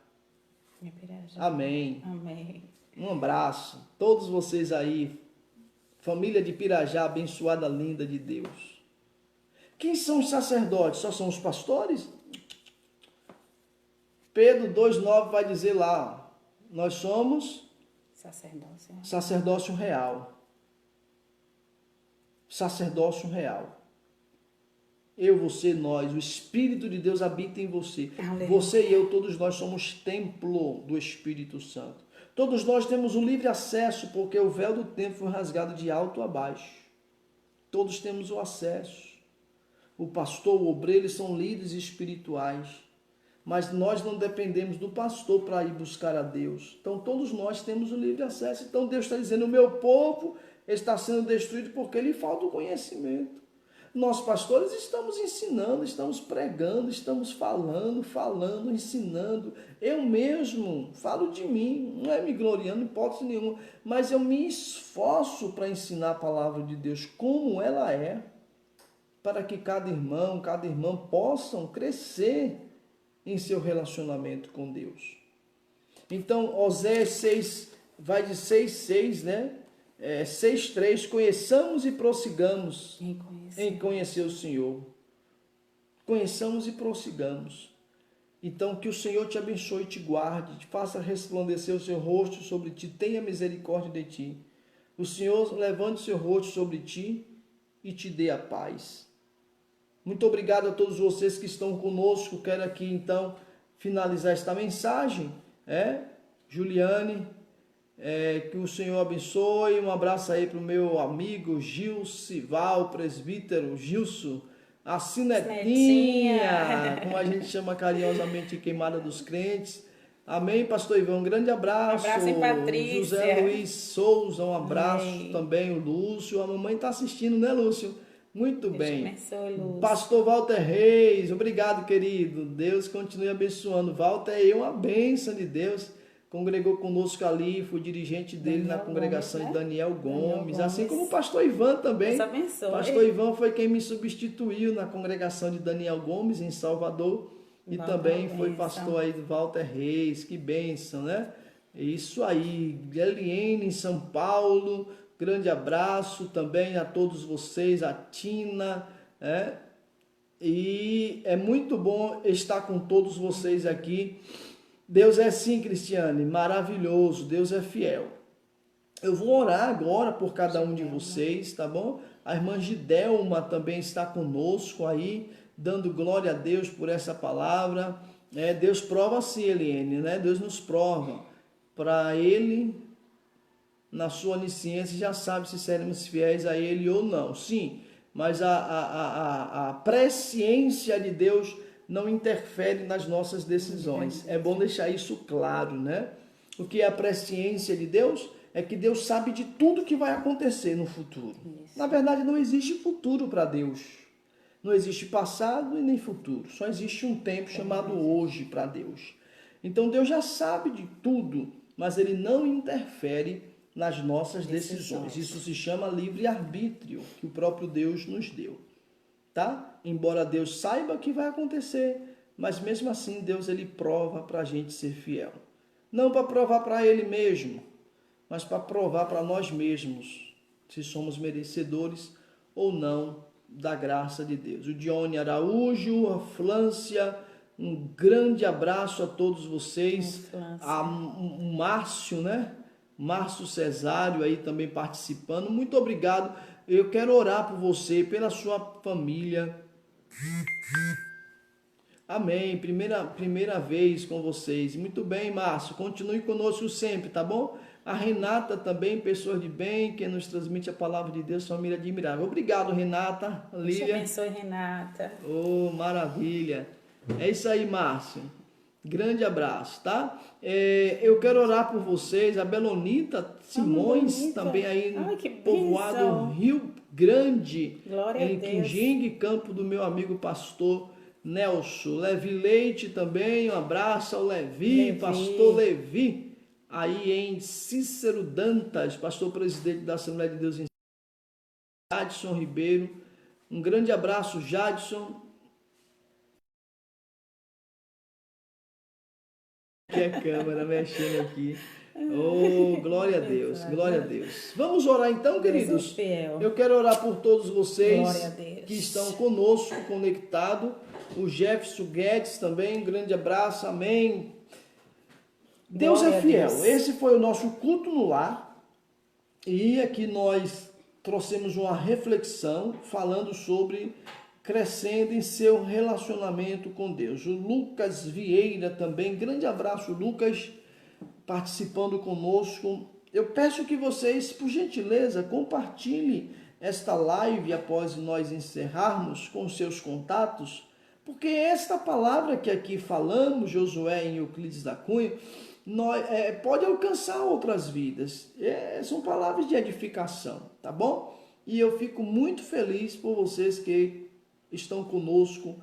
Amém.
Amém.
Um abraço. Todos vocês aí, família de Pirajá, abençoada, linda de Deus. Quem são os sacerdotes? Só são os pastores? Pedro 2,9 vai dizer lá, nós somos sacerdócio real. Sacerdócio real. Eu, você, nós, o Espírito de Deus habita em você.
Aleluia.
Você e eu, todos nós somos templo do Espírito Santo. Todos nós temos o livre acesso, porque o véu do templo foi rasgado de alto a baixo. Todos temos o acesso. O pastor, o obreiro, eles são líderes espirituais. Mas nós não dependemos do pastor para ir buscar a Deus. Então todos nós temos o livre acesso. Então Deus está dizendo, o meu povo está sendo destruído porque lhe falta o conhecimento. Nós pastores estamos ensinando, estamos pregando, estamos falando, ensinando. Eu mesmo falo de mim, não é me gloriando em hipótese nenhuma, mas eu me esforço para ensinar a palavra de Deus como ela é, para que cada irmão, cada irmã possam crescer em seu relacionamento com Deus. Então, Oséias 6, vai de 6:6, né? 6:3, conheçamos e prossigamos em conhecer o Senhor. Conheçamos e prossigamos. Então, que o Senhor te abençoe e te guarde, te faça resplandecer o seu rosto sobre ti, tenha misericórdia de ti. O Senhor levante o seu rosto sobre ti e te dê a paz. Muito obrigado a todos vocês que estão conosco. Quero aqui, então, finalizar esta mensagem. Juliane, que o Senhor abençoe. Um abraço aí para o meu amigo Gilcival, presbítero Gilson, a Cinetinha, como a gente chama carinhosamente, Queimada dos Crentes. Amém, pastor Ivan, um grande abraço.
Um abraço em Patrícia.
José Luiz Souza, um abraço.
Amém.
Também o Lúcio, a mamãe está assistindo, né, Lúcio? Muito bem.
Abençoe, Lúcio.
Pastor Walter Reis, obrigado, querido. Deus continue abençoando. Walter é uma bênção de Deus. Congregou conosco ali, foi dirigente dele na congregação de Daniel Gomes, assim como o pastor Ivan também.
Deus abençoe.
Pastor Ivan foi quem me substituiu na congregação de Daniel Gomes, em Salvador. E também foi pastor aí do Walter Reis. Que bênção, né? Isso aí. Eliene em São Paulo. Grande abraço também a todos vocês, a Tina, e é muito bom estar com todos vocês aqui. Deus é sim, Cristiane, maravilhoso, Deus é fiel. Eu vou orar agora por cada um de vocês, tá bom? A irmã Gidelma também está conosco aí, dando glória a Deus por essa palavra. Deus prova-se, Eliane, né? Deus nos prova. Para Ele, na sua onisciência, já sabe se seremos fiéis a Ele ou não. Sim, mas a presciência de Deus não interfere nas nossas decisões. É bom deixar isso claro, né? O que é a presciência de Deus? É que Deus sabe de tudo que vai acontecer no futuro.
Isso.
Na verdade, não existe futuro para Deus. Não existe passado e nem futuro. Só existe um tempo chamado hoje para Deus. Então, Deus já sabe de tudo, mas Ele não interfere nas nossas decisões. Isso se chama livre-arbítrio, que o próprio Deus nos deu. Tá? Embora Deus saiba o que vai acontecer, mas mesmo assim Deus ele prova para a gente ser fiel. Não para provar para Ele mesmo, mas para provar para nós mesmos se somos merecedores ou não da graça de Deus. O Dione Araújo, a Flância, um grande abraço a todos vocês. O Márcio, né? Márcio Cesário aí também participando. Muito obrigado. Eu quero orar por você, pela sua família. Amém. Primeira vez com vocês. Muito bem, Márcio. Continue conosco sempre, tá bom? A Renata também, pessoa de bem, que nos transmite a palavra de Deus, família admirável. Obrigado, Renata. Lília.
Deus abençoe, Renata.
Oh, maravilha. É isso aí, Márcio. Grande abraço, tá? Eu quero orar por vocês. A Belonita Simões, também aí no povoado Rio Grande,
glória
em Quinjingue, campo do meu amigo pastor Nelson. Levi Leite também, um abraço ao Levi, pastor Levi, aí em Cícero Dantas, pastor presidente da Assembleia de Deus em Jadson Ribeiro. Um grande abraço, Jadson. Que a câmera mexendo aqui. Oh, glória a Deus, glória a Deus. Vamos orar então, queridos. Eu quero orar por todos vocês que estão conosco, conectados. O Jefferson Guedes também, um grande abraço, amém. Deus é fiel. Esse foi o nosso culto no lar. E aqui nós trouxemos uma reflexão falando sobre crescendo em seu relacionamento com Deus. O Lucas Vieira também, grande abraço, Lucas, participando conosco. Eu peço que vocês, por gentileza, compartilhem esta live após nós encerrarmos com seus contatos, porque esta palavra que aqui falamos, Josué e Euclides da Cunha, pode alcançar outras vidas. São palavras de edificação, tá bom? E eu fico muito feliz por vocês que estão conosco.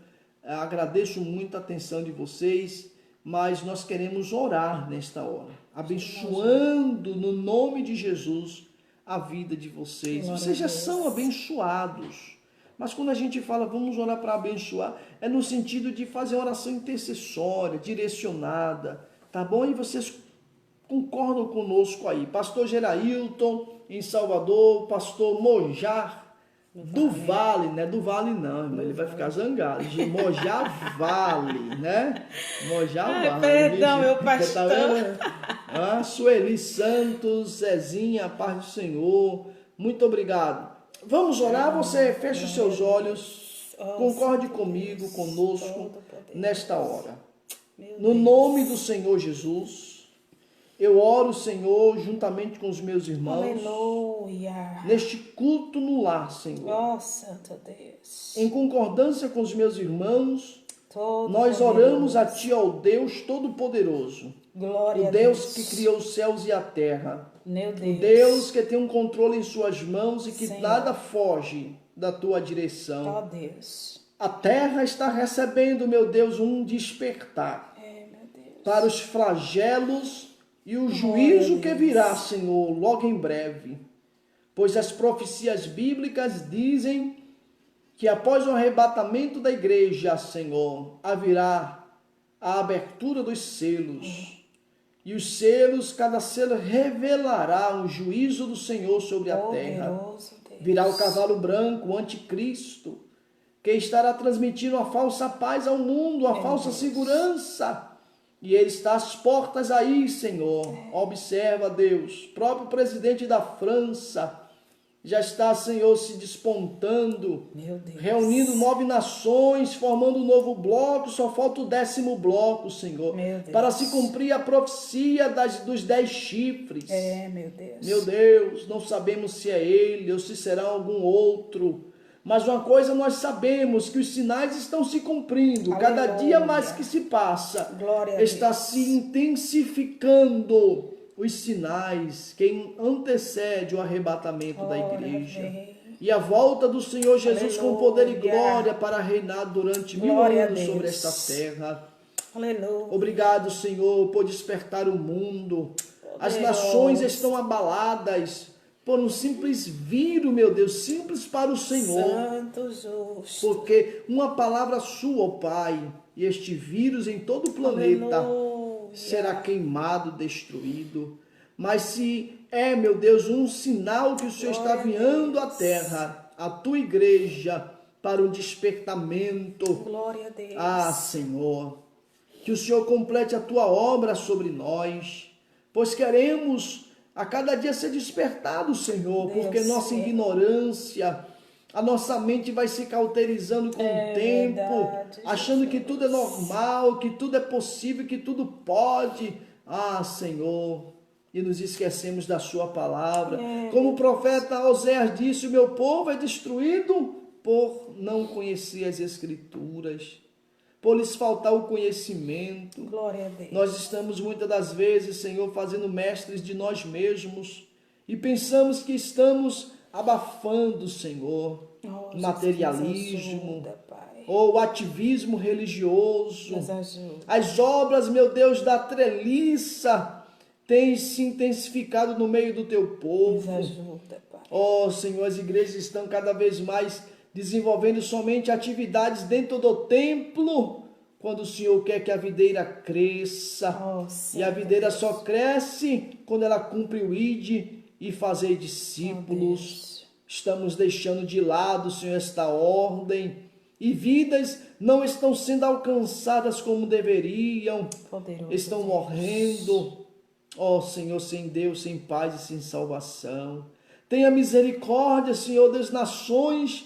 Agradeço muito a atenção de vocês, mas nós queremos orar nesta hora, abençoando no nome de Jesus a vida de vocês. Vocês já são abençoados, mas quando a gente fala vamos orar para abençoar, é no sentido de fazer uma oração intercessória, direcionada, tá bom? E vocês concordam conosco aí. Pastor Gerailton em Salvador, pastor Mojar do Vale, não é do Vale não, irmão, ele vai ficar zangado. De Mojar Vale, né? Mojar Vale.
Perdão, meu pastor.
Tá Sueli Santos, Zezinha, a paz do Senhor. Muito obrigado. Vamos orar, você fecha os seus olhos, concorde comigo, conosco, nesta hora. No nome do Senhor Jesus, eu oro, Senhor, juntamente com os meus irmãos.
Aleluia.
Neste culto no lar, Senhor.
Ó, Santo Deus.
Em concordância com os meus irmãos, nós oramos a Ti, ó Deus Todo-Poderoso.
Glória
o Deus que criou os céus e a terra.
Meu Deus.
O Deus que tem um controle em suas mãos e que
Senhor,
nada foge da Tua direção.
ó Deus.
A terra está recebendo, meu Deus, um despertar
Meu Deus.
para os flagelos e o juízo que virá, Senhor, logo em breve. Pois as profecias bíblicas dizem que após o arrebatamento da igreja, Senhor, haverá a abertura dos selos. E os selos, cada selo revelará o juízo do Senhor sobre a terra.
Deus.
Virá o cavalo branco, o anticristo, que estará transmitindo a falsa paz ao mundo, a falsa segurança. E ele está às portas aí, Senhor. Observa, Deus. Próprio presidente da França já está, Senhor, se despontando,
Meu Deus.
reunindo 9 nações, formando um novo bloco. Só falta o 10º bloco, Senhor,
Meu Deus.
para se cumprir a profecia dos 10 chifres.
Meu Deus.
Meu Deus, não sabemos se é ele ou se será algum outro. Mas uma coisa nós sabemos, que os sinais estão se cumprindo.
Aleluia.
Cada dia mais que se passa,
Glória a
está
Deus.
se intensificando os sinais que antecede o arrebatamento da igreja.
Vem.
E a volta do Senhor Jesus com poder e
Aleluia.
glória para reinar durante 1000
Glória a
anos
Deus.
sobre esta terra.
Aleluia.
Obrigado, Senhor, por despertar o mundo. As
Poderoso.
nações estão abaladas por um simples vírus, meu Deus, simples para o Senhor.
Santo justo.
Porque uma palavra sua, ó Pai, e este vírus em todo o planeta
Aleluia.
será queimado, destruído. Mas se é, meu Deus, um sinal que o Senhor está enviando à terra, a tua igreja, para um despertamento.
Glória a Deus.
Ah, Senhor, que o Senhor complete a tua obra sobre nós, pois queremos a cada dia ser despertado, Senhor,
Deus,
porque nossa ignorância, a nossa mente vai se cauterizando com o tempo,
verdade,
achando que tudo é normal, que tudo é possível, que tudo pode. Ah, Senhor, e nos esquecemos da sua palavra. Como o profeta Oséias disse, o meu povo é destruído por não conhecer as Escrituras, por lhes faltar o conhecimento.
Glória a Deus.
Nós estamos muitas das vezes, Senhor, fazendo mestres de nós mesmos e pensamos que estamos abafando, Senhor,
Oh,
materialismo,
Jesus, ajuda, Pai.
ou ativismo religioso.
Nos ajuda.
As obras, meu Deus, da treliça têm se intensificado no meio do teu
Nos
povo.
ajuda, Pai.
Oh, Senhor, as igrejas estão cada vez mais desenvolvendo somente atividades dentro do templo, quando o Senhor quer que a videira cresça.
Oh,
E a videira só cresce quando ela cumpre o ide e fazer discípulos. Estamos deixando de lado, Senhor, esta ordem. E vidas não estão sendo alcançadas como deveriam.
Poderoso
Estão
Deus.
morrendo. Ó Senhor, sem Deus, sem paz e sem salvação. Tenha misericórdia, Senhor, das nações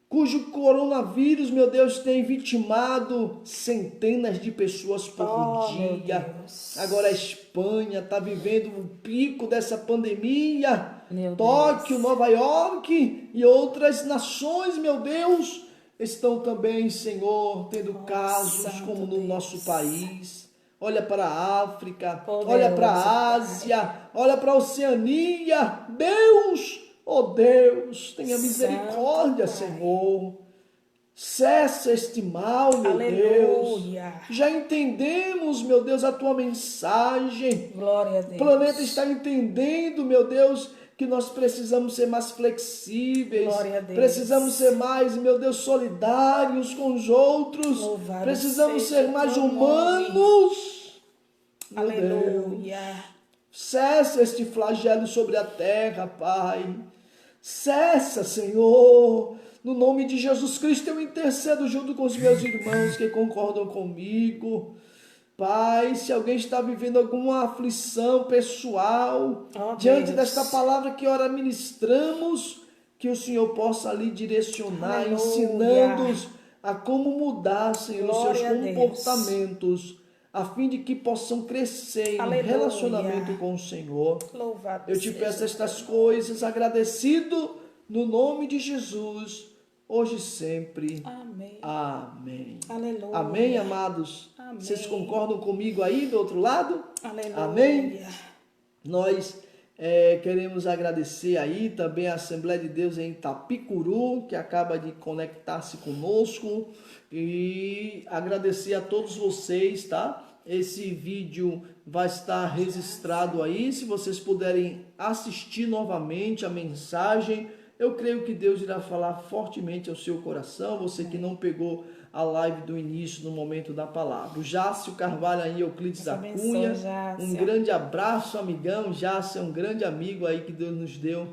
cujo coronavírus, meu Deus, tem vitimado centenas de pessoas por
meu
dia.
Deus.
Agora a Espanha está vivendo o pico dessa pandemia.
Meu
Tóquio,
Deus.
Nova York e outras nações, meu Deus, estão também, Senhor, tendo casos
Santo
como no
Deus.
nosso país. Olha para a África,
Poderoso,
olha para a Ásia, olha para a Oceania. Deus, oh Deus, tenha misericórdia,
Santo Pai.
Senhor. Cessa este mal, meu
Aleluia.
Deus. Já entendemos, meu Deus, a tua mensagem.
Glória a
O
Deus.
planeta está entendendo, meu Deus, que nós precisamos ser mais flexíveis.
Glória a Deus.
Precisamos ser mais, meu Deus, solidários com os outros.
Louvado
Precisamos
seja
ser mais
teu
humanos. Meu Deus.
Aleluia.
Cessa este flagelo sobre a terra, Pai. Cessa, Senhor. No nome de Jesus Cristo, eu intercedo junto com os meus irmãos que concordam comigo. Pai, se alguém está vivendo alguma aflição pessoal,
Oh,
diante
Deus.
desta palavra que ora ministramos, que o Senhor possa ali direcionar,
Aleluia.
ensinando-os a como mudar, Senhor, os seus
Glória a Deus.
comportamentos, a fim de que possam crescer em
Aleluia.
relacionamento com o Senhor.
Louvado
Eu te
seja
peço estas
teu
coisas, agradecido no nome de Jesus, hoje e sempre.
Amém.
Amém.
Aleluia.
Amém, amados?
Amém.
Vocês concordam comigo aí do outro lado?
Aleluia.
Amém? Nós queremos agradecer aí também a Assembleia de Deus em Itapicuru, que acaba de conectar-se conosco, e agradecer a todos vocês, tá? Esse vídeo vai estar registrado aí, se vocês puderem assistir novamente a mensagem, eu creio que Deus irá falar fortemente ao seu coração, você que não pegou a live do início, no momento da palavra. O Jácio Carvalho aí, Euclides da Cunha, um grande abraço, amigão. Jácio é um grande amigo aí que Deus nos deu,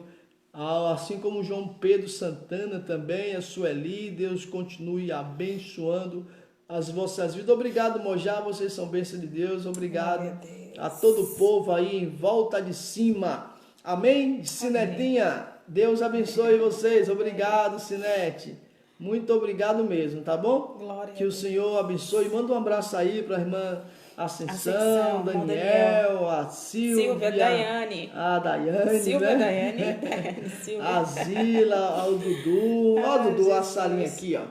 assim como o João Pedro Santana também, a Sueli. Deus continue abençoando as vossas vidas. Obrigado, Mojá, vocês são bênção de Deus. Obrigado
Glória a Deus.
a todo o povo aí em volta de cima. Amém? Sinetinha, Deus abençoe vocês. Obrigado, Sinete. Muito obrigado mesmo, tá bom?
Glória
Que
a
o
Deus.
Senhor abençoe. Manda um abraço aí para a irmã
Ascensão,
Ascensão,
irmão
Daniel, a
Silvia, Daiane.
a Daiane,
Silvia,
né?
Daiane. Silvia.
A Zila, o Dudu. Ó,
Ai,
Dudu, a
Jesus.
Sarinha aqui, ó.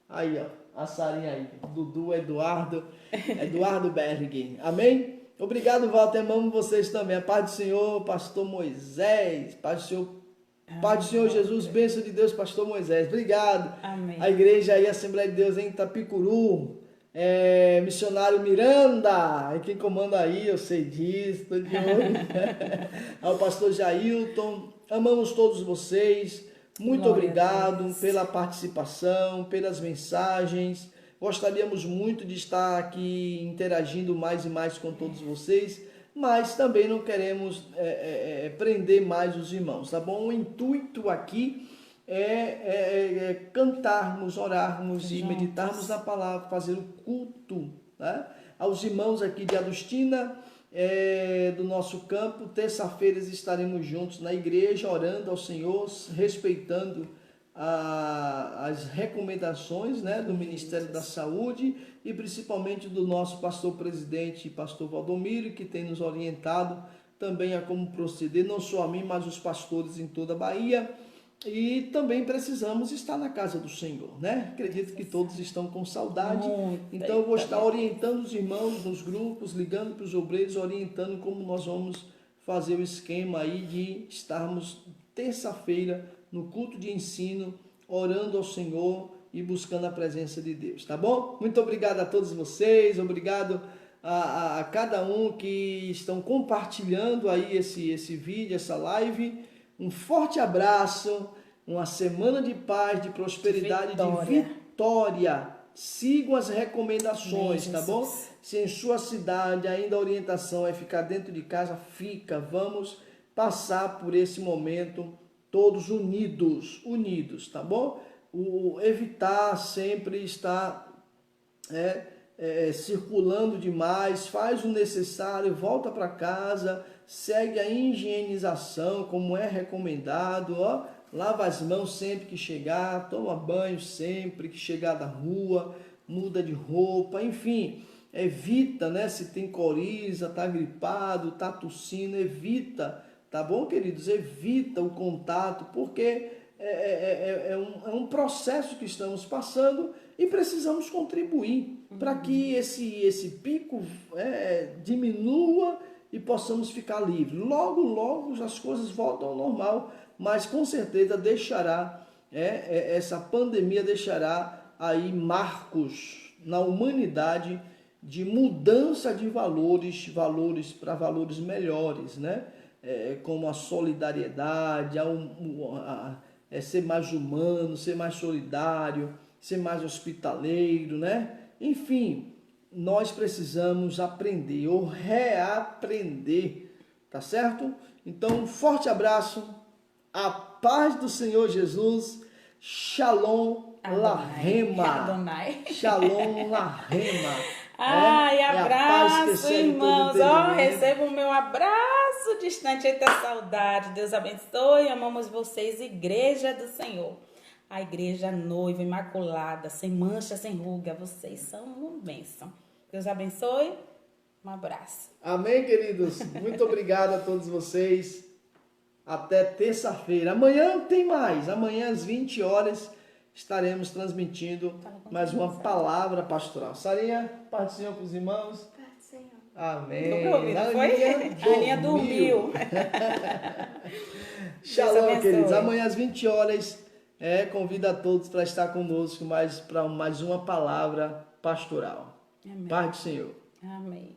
Aí, ó. A Sarinha aí. Dudu, Eduardo Berg. Amém? Obrigado, Walter. Amamos vocês também. A paz do Senhor, pastor Moisés. Paz do Senhor, paz do Senhor Jesus, bênção de Deus, pastor Moisés. Obrigado.
Amém.
A igreja aí, a Assembleia de Deus em Itapicuru. Missionário Miranda, quem comanda aí, eu sei disso, estou de olho. Ao pastor Jailton, amamos todos vocês, muito
Glória a
obrigado
Deus.
pela participação, pelas mensagens. Gostaríamos muito de estar aqui interagindo mais e mais com todos vocês, mas também não queremos prender mais os irmãos, tá bom? O intuito aqui é cantarmos, orarmos e
Juntos.
meditarmos na palavra, fazer o culto, né? Aos irmãos aqui de Adustina, do nosso campo, terça-feiras estaremos juntos na igreja, orando ao Senhor, respeitando as recomendações, né, do Ministério da Saúde e principalmente do nosso pastor presidente, pastor Valdomiro, que tem nos orientado também a como proceder, não só a mim, mas os pastores em toda a Bahia. E também precisamos estar na casa do Senhor, né? Acredito que todos estão com saudade.
Muito.
Então eu vou estar orientando os irmãos nos grupos, ligando para os obreiros, orientando como nós vamos fazer o esquema aí de estarmos terça-feira no culto de ensino, orando ao Senhor e buscando a presença de Deus, tá bom? Muito obrigado a todos vocês, obrigado a cada um que estão compartilhando aí esse vídeo, essa live. Um forte abraço, uma semana de paz, de prosperidade, de vitória. Sigam as recomendações, tá bom? Se em sua cidade ainda a orientação é ficar dentro de casa, fica. Vamos passar por esse momento todos unidos, tá bom? Evitar sempre estar circulando demais, faz o necessário, volta para casa, segue a higienização como é recomendado, ó, lava as mãos sempre que chegar, toma banho sempre que chegar da rua, muda de roupa, enfim, evita, né, se tem coriza, tá gripado, tá tossindo, evita, tá bom, queridos? Evita o contato, porque é um processo que estamos passando e precisamos contribuir para que esse pico diminua e possamos ficar livres. Logo, logo as coisas voltam ao normal, mas com certeza essa pandemia deixará aí marcos na humanidade de mudança de valores para valores melhores, né? Como a solidariedade, ser mais humano, ser mais solidário, ser mais hospitaleiro, né? Enfim, nós precisamos aprender ou reaprender, tá certo? Então, um forte abraço, a paz do Senhor Jesus, Shalom Lahema.
Adonai.
Shalom Lahema.
Ai, abraço, irmãos. Ó,
recebo
recebo o meu abraço distante. Eita saudade. Deus abençoe. Amamos vocês, Igreja do Senhor. A igreja noiva, imaculada, sem mancha, sem ruga. Vocês são uma bênção. Deus abençoe. Um abraço.
Amém, queridos. Muito obrigado a todos vocês. Até terça-feira. Amanhã tem mais. Amanhã às 20 horas estaremos transmitindo mais uma palavra pastoral. Sarinha, paz do Senhor para os irmãos.
Paz do Senhor.
Amém.
A Aninha dormiu.
Shalom, queridos. Amanhã às 20 horas, convido a todos para estar conosco para mais uma palavra pastoral.
Amém.
Paz do Senhor.
Amém.